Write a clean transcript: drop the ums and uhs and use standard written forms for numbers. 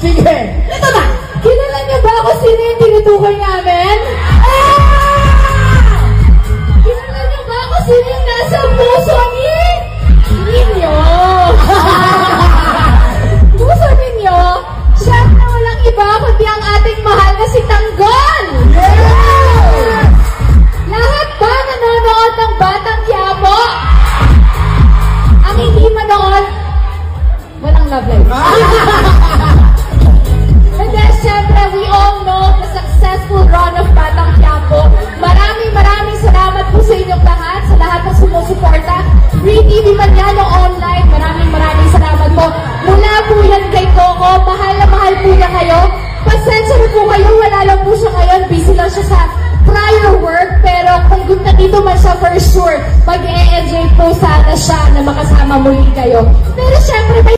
Sige. Ito na. Kilala niyo ba kung sino yung tinutukoy namin? Kilala niyo ba kung sino yung nasa puso ninyo? Puso ninyo? Siyempre walang iba kundi ang ating mahal na si Tanggol! Yes! Lahat ba nanonood ng Batang Quiapo? Ang hindi manood, walang love life. And then, syempre, we all know the successful run of Batang Quiapo. Maraming salamat po sa inyong lahat, sa lahat ng sumusuporta. Free TV man yan o online, maraming salamat po. Mula po yan kay Coco, mahal na mahal po niya kayo. Pasensya na po kayo, wala lang po siya ngayon, busy lang siya sa prior work, pero kung nandito man siya for sure, mag-e-enjoy po sana siya na makasama muli kayo. Pero syempre, may